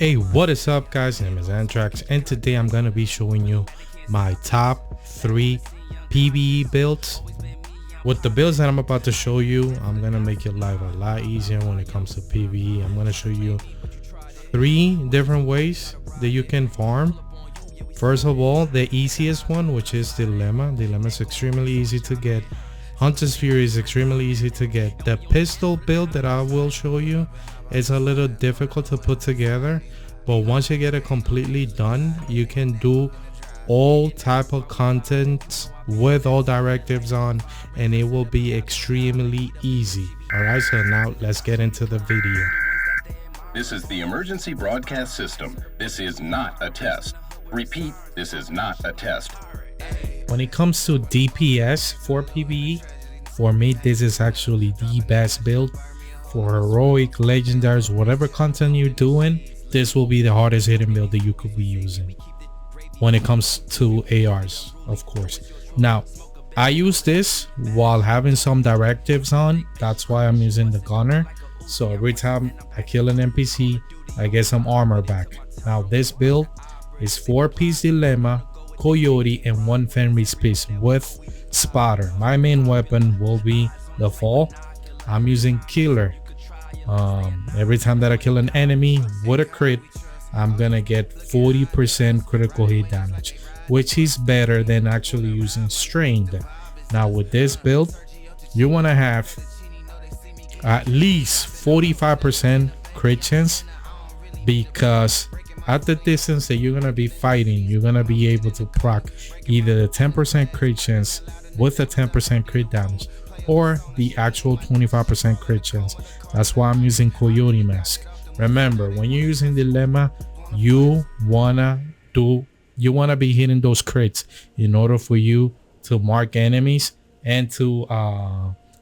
Hey, what is up guys? My name is Antrax and today I'm going to be showing you my top 3 PVE builds. With the builds that I'm about to show you, I'm going to make your life a lot easier when it comes to PVE. I'm going to show you 3 different ways that you can farm. First of all, the easiest one, which is Dilemma. Dilemma is extremely easy to get. Hunter's Fury is extremely easy to get. The pistol build that I will show you is a little difficult to put together, but once you get it completely done, you can do all type of content with all directives on, and it will be extremely easy. All right, so now let's get into the video. This is the emergency broadcast system. This is not a test. Repeat, this is not a test. When it comes to DPS for PvE, for me this is actually the best build. For heroic, legendaries, whatever content you're doing, this will be the hardest hitting build that you could be using. When it comes to ARs, of course. Now, I use this while having some directives on. That's why I'm using the gunner. So every time I kill an NPC, I get some armor back. Now this build is 4-piece Dilemma, Coyote, and 1 Fenris piece with Spotter. My main weapon will be the Fall. I'm using Killer. Every time that I kill an enemy with a crit, I'm gonna get 40% critical hit damage, which is better than actually using Strained. Now with this build, you want to have at least 45% crit chance, because at the distance that you're gonna be fighting, you're gonna be able to proc either the 10% crit chance with a 10% crit damage, or the actual 25% crit chance. That's why I'm using Coyote Mask. Remember, when you're using Dilemma, you wanna be hitting those crits in order for you to mark enemies and to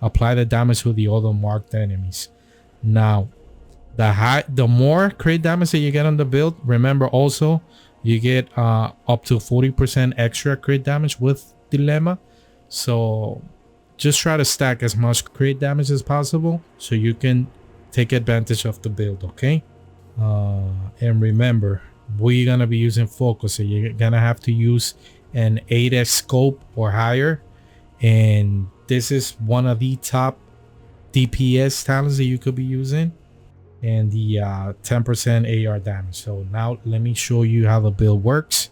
apply the damage to the other marked enemies. Now, the more crit damage that you get on the build, remember also you get up to 40% extra crit damage with Dilemma. So just try to stack as much crit damage as possible so you can take advantage of the build, okay? And remember, we're gonna be using focus, so you're gonna have to use an 8x scope or higher, and this is one of the top DPS talents that you could be using, and the 10% AR damage. So now let me show you how the build works.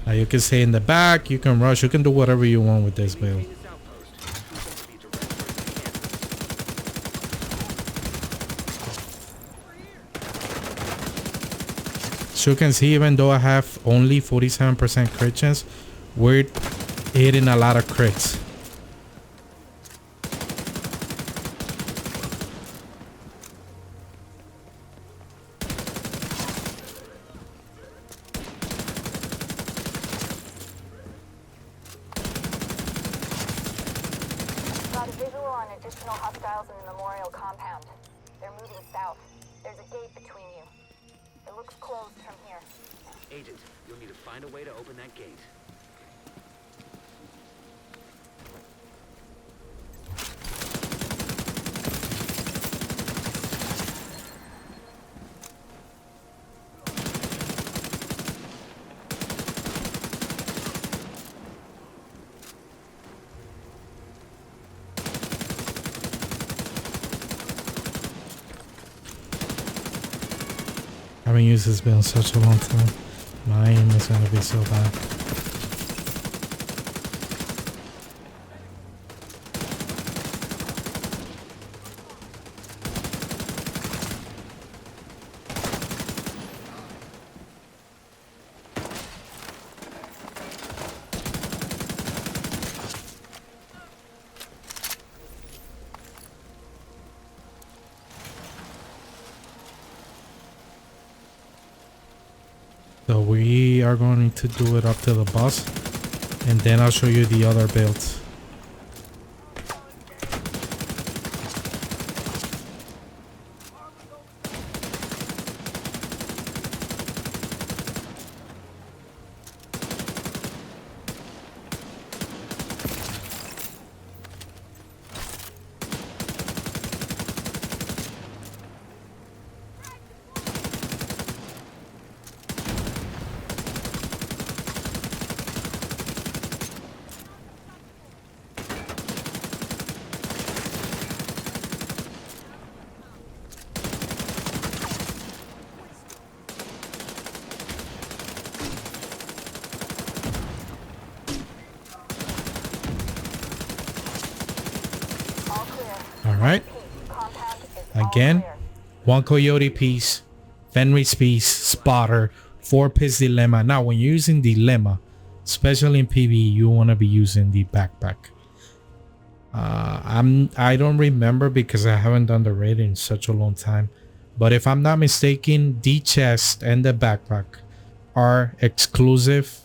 Now you can stay in the back, you can rush, you can do whatever you want with this build. So you can see, even though I have only 47% crit chance, we're hitting a lot of crits. Got a visual on additional hostiles in the memorial compound. They're moving south. There's a gate between you. It looks closed from here. Agent, you'll need to find a way to open that gate. I haven't used this build in such a long time. My aim is gonna be so bad. So we are going to do it up to the bus, and then I'll show you the other builds. right. Compound is all Again, clear. 1 coyote piece, Fenris piece, spotter, 4-piece dilemma. Now, when you're using dilemma, especially in PvE, you want to be using the backpack. I don't remember because I haven't done the raid in such a long time. But if I'm not mistaken, the chest and the backpack are exclusive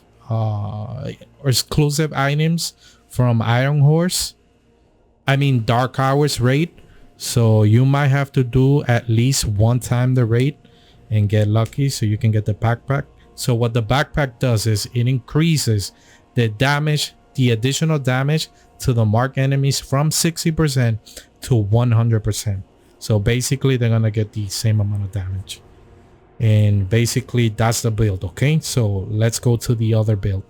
items from Iron Horse. I mean Dark Hours raid. So you might have to do at least one time the raid and get lucky so you can get the backpack. So what the backpack does is it increases the damage, the additional damage to the marked enemies from 60% to 100%. So basically they're gonna get the same amount of damage. And basically that's the build. Okay, so let's go to the other build.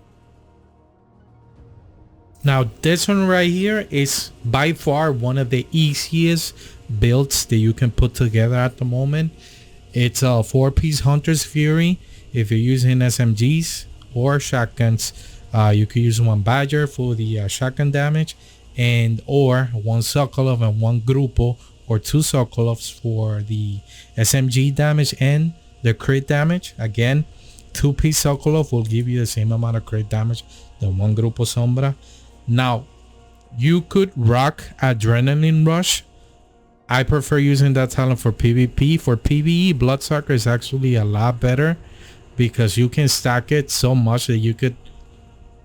Now this one right here is by far one of the easiest builds that you can put together at the moment. It's a 4-piece Hunter's Fury. If you're using SMGs or shotguns, you could use 1 Badger for the shotgun damage, and or 1 Sokolov and 1 Grupo, or 2 Sokolovs for the SMG damage and the crit damage. Again, 2-piece Sokolov will give you the same amount of crit damage than 1 Grupo Sombra. Now, you could rock Adrenaline Rush. I prefer using that talent for PvP. For PvE, Bloodsucker is actually a lot better because you can stack it so much that you could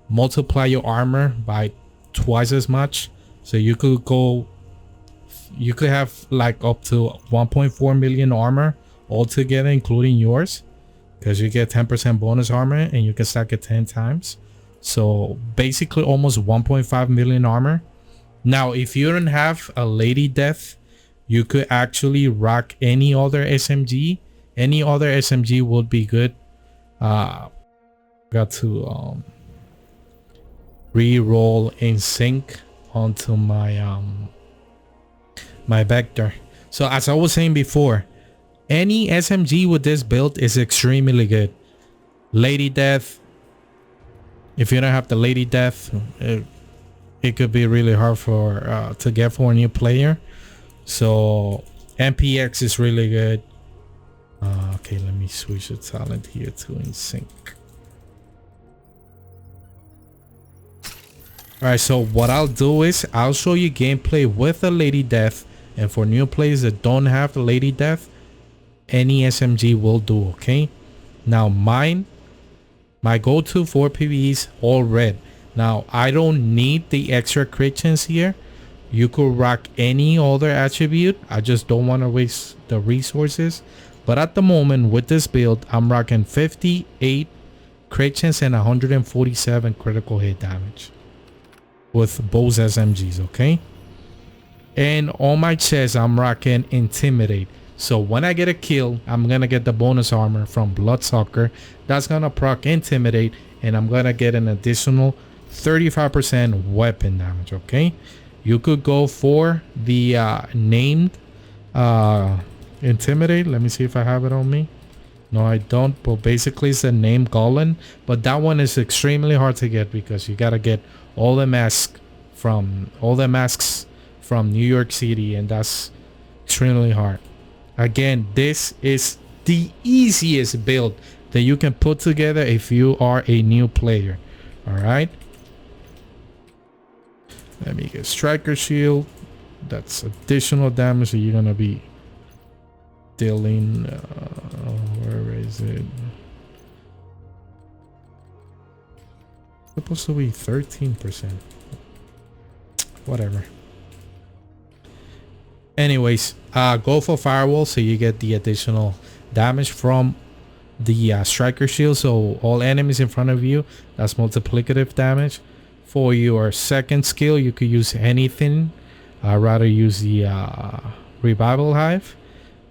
multiply your armor by twice as much. So you could have like up to 1.4 million armor altogether, including yours, because you get 10% bonus armor and you can stack it 10 times. So basically almost 1.5 million armor. Now, if you don't have a Lady Death, you could actually rock any other SMG. Any other SMG would be good. Got to re-roll in sync onto my my vector. So as I was saying before, any SMG with this build is extremely good. Lady Death, if you don't have the Lady Death, it could be really hard for to get for a new player. So MPX is really good. Okay, let me switch the talent here to in sync. All right, so what I'll do is I'll show you gameplay with the Lady Death, and for new players that don't have the Lady Death, any SMG will do. Okay, now my go-to for PvE is all red. Now I don't need the extra crit chance here. You could rock any other attribute. I just don't want to waste the resources. But at the moment with this build, I'm rocking 58 crit chance and 147 critical hit damage with both SMGs. Okay, and on my chest I'm rocking Intimidate. So when I get a kill, I'm gonna get the bonus armor from Bloodsucker. That's gonna proc Intimidate, and I'm gonna get an additional 35% weapon damage. Okay, you could go for the named Intimidate. Let me see if I have it on me. No, I don't. But basically it's the name Golem, but that one is extremely hard to get because you gotta get all the masks from New York City, and that's extremely hard. Again, this is the easiest build that you can put together if you are a new player. All right, let me get Striker Shield. That's additional damage that you're gonna be dealing. Where is it? Supposed to be 13%. Whatever. Anyways, go for Firewall so you get the additional damage from the Striker Shield. So all enemies in front of you, that's multiplicative damage. For your second skill, you could use anything. I'd rather use the Revival Hive.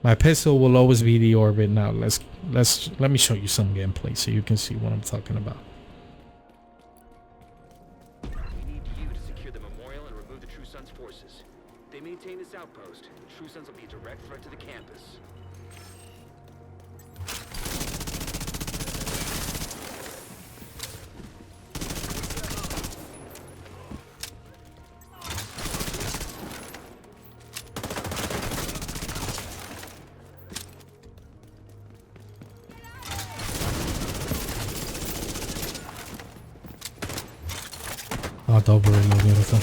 My pistol will always be the Orbit. Now let me show you some gameplay so you can see what I'm talking about. We need you to secure the memorial and remove the True Sons forces. They maintain this outpost. True Sons will be a direct threat to the campus. Oh, double reload, beautiful.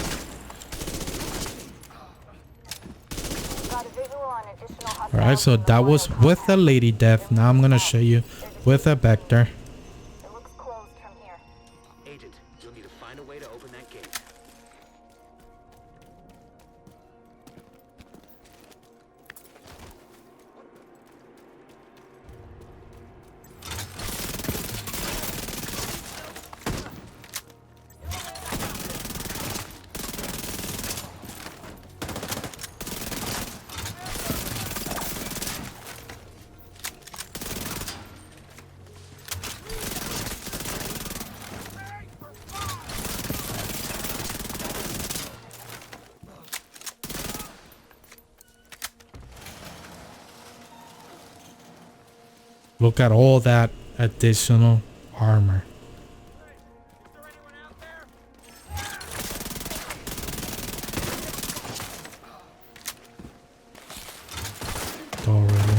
Got a visual on additional hostiles. All right, so in the that was memorial with the compound. lady death. Now I'm gonna show you with a vector. It looks closed from here. Agent, you'll need to find a way to open that gate. Look at all that additional armor. Already.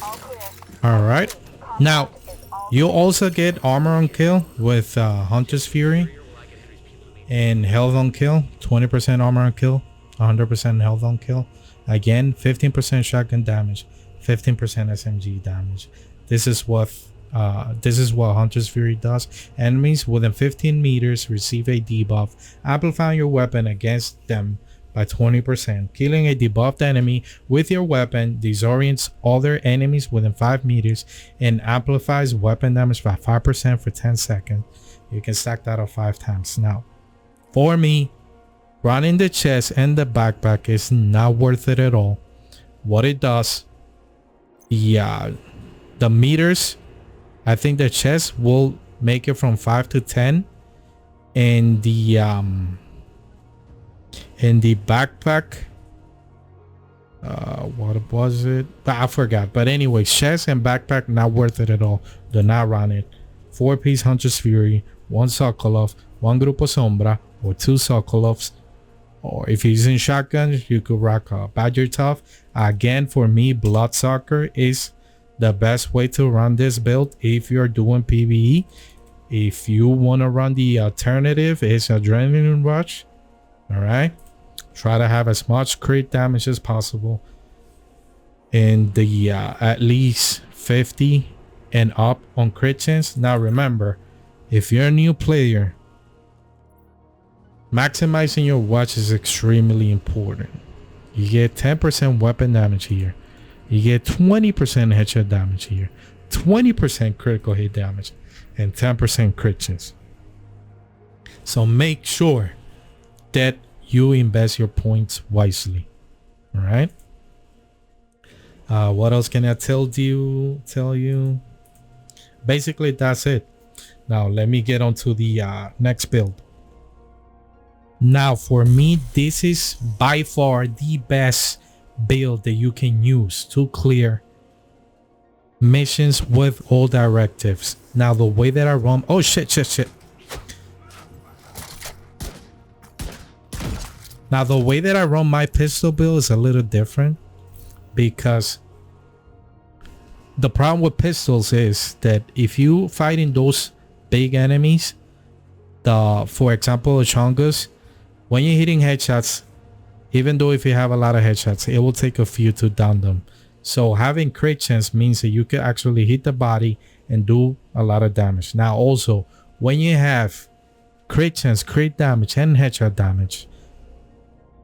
All clear. All right. Now, you also get armor on kill with Hunter's Fury and health on kill. 20% armor on kill, 100% health on kill. Again, 15% shotgun damage, 15% SMG damage. This is what Hunter's Fury does. Enemies within 15 meters receive a debuff, amplifying your weapon against them by 20%. Killing a debuffed enemy with your weapon disorients other enemies within 5 meters and amplifies weapon damage by 5% for 10 seconds. You can stack that up 5 times. Now, for me, running the chest and the backpack is not worth it at all. What it does, the meters, I think the chest will make it from 5 to 10, and the backpack, what was it? I forgot. But anyway, chest and backpack not worth it at all. Do not run it. 4-piece Hunter's Fury, 1 Sokolov, 1 Grupo Sombra, or 2 Sokolovs. Or if you're using shotguns, you could rock a Badger Tough. Again, for me, Bloodsucker is the best way to run this build if you're doing PVE. If you want to run the alternative, it's Adrenaline Rush. All right, try to have as much crit damage as possible, and the at least 50 and up on crit chance. Now remember, if you're a new player, maximizing your watch is extremely important. You get 10% weapon damage here, you get 20% headshot damage here, 20% critical hit damage, and 10% crit chance. So make sure that you invest your points wisely. All right. What else can I tell you? Basically, that's it. Now let me get on to the next build. Now for me, this is by far the best build that you can use to clear missions with all directives. Now the way that I run, oh shit. Now the way that I run my pistol build is a little different, because the problem with pistols is that if you fighting those big enemies, for example Chungus, when you're hitting headshots, even though if you have a lot of headshots, it will take a few to down them. So having crit chance means that you can actually hit the body and do a lot of damage. Now also, when you have crit chance, crit damage, and headshot damage,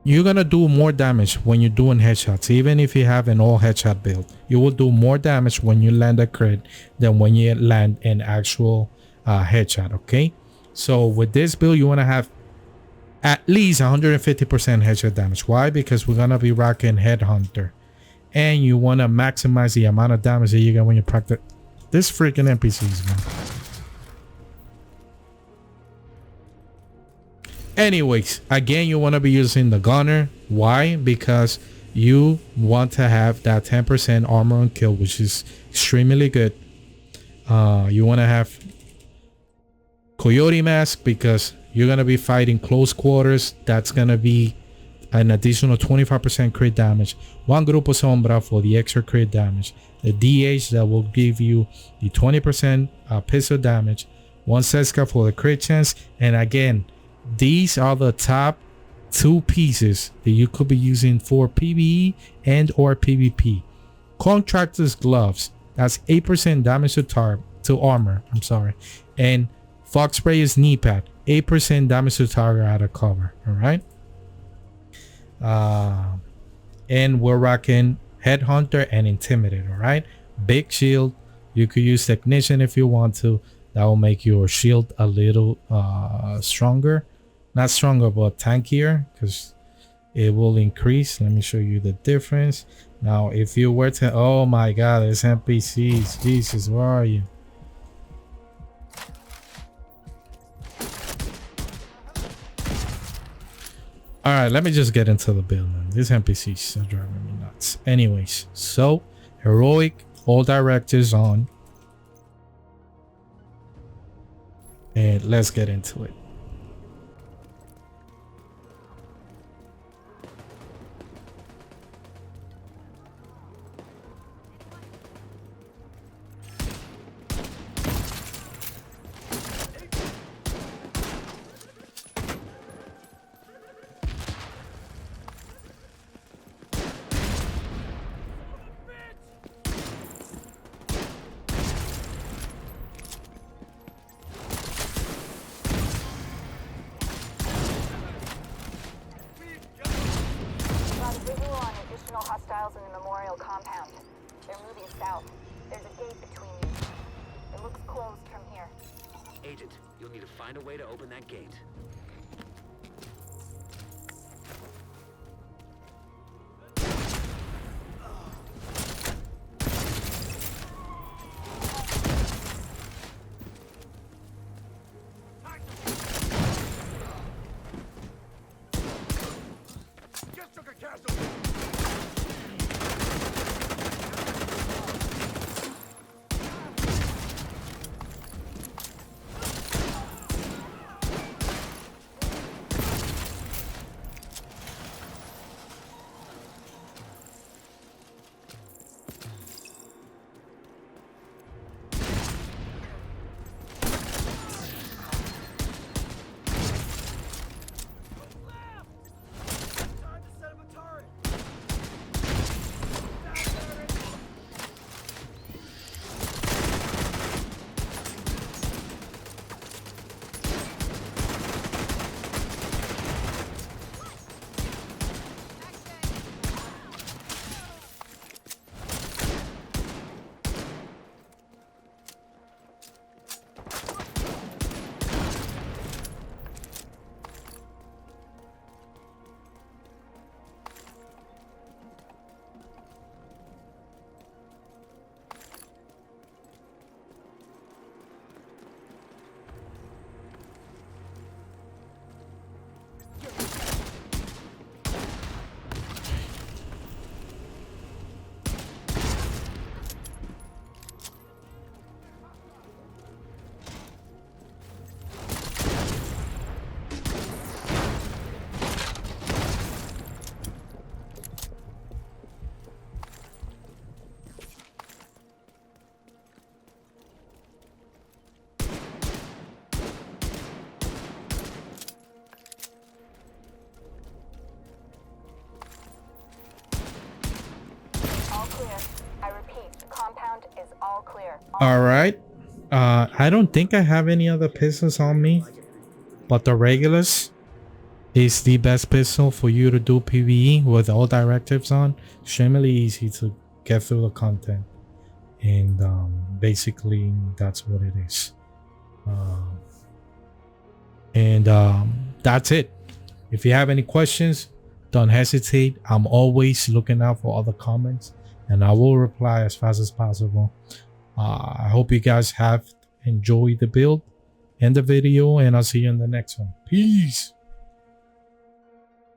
you're gonna do more damage when you're doing headshots. Even if you have an all headshot build, you will do more damage when you land a crit than when you land an actual headshot. Okay, so with this build, you want to have at least 150% headshot damage. Why? Because we're gonna be rocking Headhunter, and you want to maximize the amount of damage that you get when you practice this freaking NPCs, man. Anyways, again, you want to be using the gunner. Why? Because you want to have that 10% armor on kill, which is extremely good. You want to have Coyote Mask because you're going to be fighting close quarters. That's going to be an additional 25% crit damage. One Grupo Sombra for the extra crit damage. The DH that will give you the 20% pistol damage. One Seska for the crit chance. And again, these are the top 2 pieces that you could be using for PvE and or PvP. Contractor's gloves. That's 8% damage to armor. I'm sorry. And Fox Sprayer's knee pad. 8% damage to target out of cover. All right. And we're rocking Headhunter and Intimidate. All right. Big shield. You could use Technician if you want to. That will make your shield a little stronger. Not stronger, but tankier, because it will increase. Let me show you the difference. Now, if you were to, oh my God, it's NPCs. Jesus, where are you? All right, let me just get into the build. These NPCs are driving me nuts. Anyways, so heroic, all directives on, and let's get into it. Hostiles in the memorial compound. They're moving south. There's a gate between you. It looks closed from here. Agent, you'll need to find a way to open that gate. All right. I don't think I have any other pistols on me, but the regulars It's the best pistol for you to do PvE with all directives on. Extremely easy to get through the content. And basically that's what it is. That's it. If you have any questions, don't hesitate. I'm always looking out for other comments and I will reply as fast as possible. I hope you guys have enjoyed the build and the video, and I'll see you in the next one. Peace.